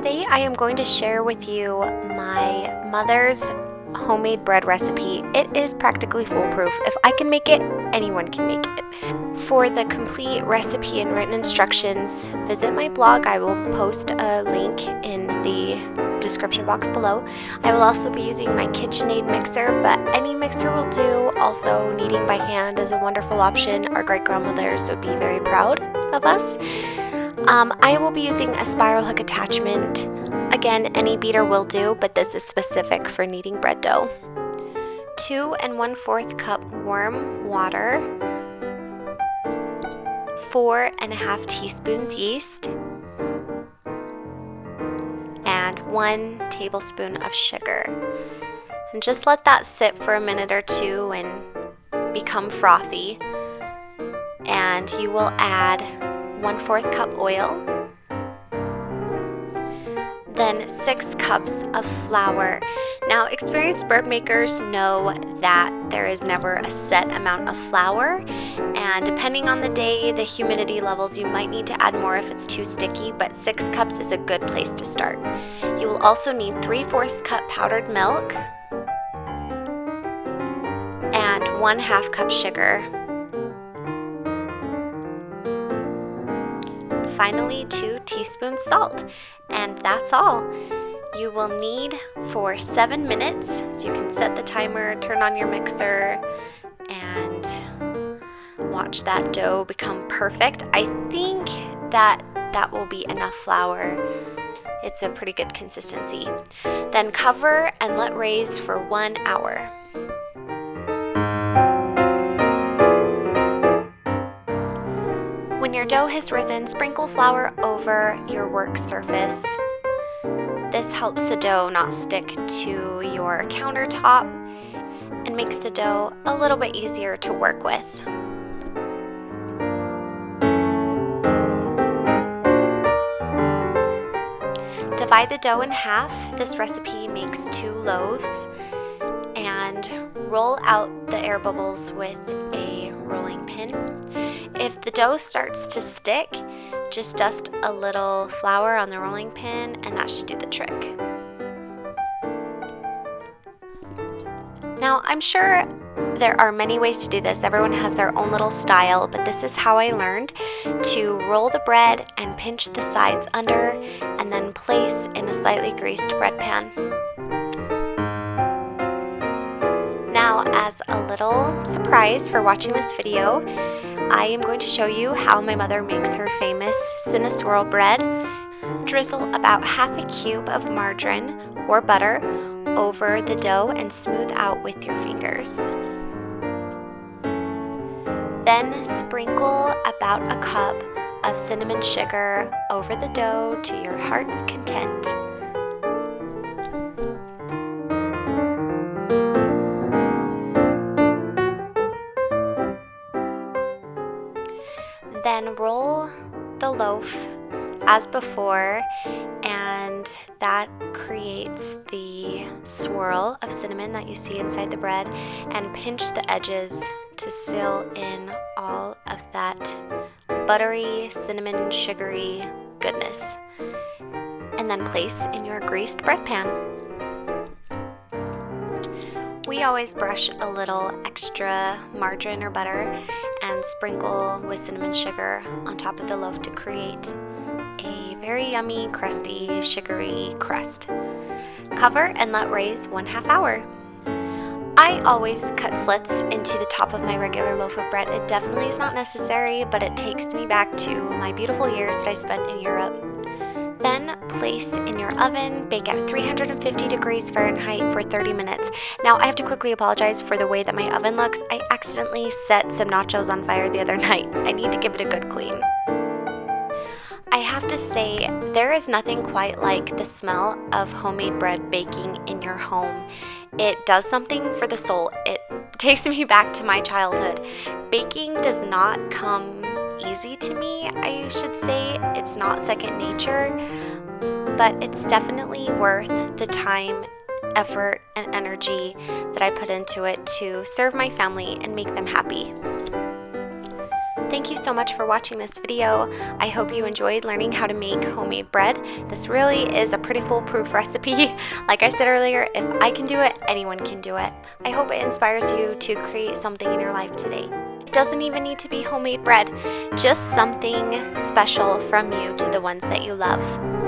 Today I am going to share with you my mother's homemade bread recipe. It is practically foolproof. If I can make it, anyone can make it. For the complete recipe and written instructions, visit my blog. I will post a link in the description box below. I will also be using my KitchenAid mixer, but any mixer will do. Also, kneading by hand is a wonderful option. Our great-grandmothers would be very proud of us. I will be using a spiral hook attachment. Again, any beater will do, but this is specific for kneading bread dough. 2 1/4 cup warm water, 4 1/2 teaspoons yeast, and 1 tablespoon of sugar. And just let that sit for a minute or two and become frothy. And you will add 1/4 cup oil, then 6 cups of flour. Now, experienced bread makers know that there is never a set amount of flour, and depending on the day, the humidity levels, you might need to add more if it's too sticky, but 6 cups is a good place to start. You will also need 3/4 cup powdered milk and 1/2 cup sugar. Finally, 2 teaspoons salt, and that's all. You will knead for 7 minutes, so you can set the timer, turn on your mixer, and watch that dough become perfect. I think that will be enough flour. It's a pretty good consistency. Then cover and let raise for 1 hour. When your dough has risen, sprinkle flour over your work surface. This helps the dough not stick to your countertop and makes the dough a little bit easier to work with. Divide the dough in half. This recipe makes 2 loaves. And roll out the air bubbles with a rolling pin. If the dough starts to stick, just dust a little flour on the rolling pin and that should do the trick. Now, I'm sure there are many ways to do this. Everyone has their own little style, but this is how I learned to roll the bread and pinch the sides under and then place in a slightly greased bread pan. Now, as a little surprise for watching this video, I am going to show you how my mother makes her famous Swirl bread. Drizzle about 1/2 cube of margarine or butter over the dough and smooth out with your fingers. Then sprinkle about a cup of cinnamon sugar over the dough to your heart's content. Then roll the loaf as before, and that creates the swirl of cinnamon that you see inside the bread, and pinch the edges to seal in all of that buttery, cinnamon, sugary goodness. And then place in your greased bread pan. We always brush a little extra margarine or butter and sprinkle with cinnamon sugar on top of the loaf to create a very yummy, crusty, sugary crust. Cover and let raise 1/2 hour. I always cut slits into the top of my regular loaf of bread. It definitely is not necessary, but it takes me back to my beautiful years that I spent in Europe. Then place in your oven, bake at 350 degrees Fahrenheit for 30 minutes. Now, I have to quickly apologize for the way that my oven looks. I accidentally set some nachos on fire the other night. I need to give it a good clean. I have to say, there is nothing quite like the smell of homemade bread baking in your home. It does something for the soul. It takes me back to my childhood. Baking does not come easy to me, I should say. It's not second nature, but it's definitely worth the time, effort, and energy that I put into it to serve my family and make them happy. Thank you so much for watching this video. I hope you enjoyed learning how to make homemade bread. This really is a pretty foolproof recipe. Like I said earlier, if I can do it, anyone can do it. I hope it inspires you to create something in your life today. It doesn't even need to be homemade bread, just something special from you to the ones that you love.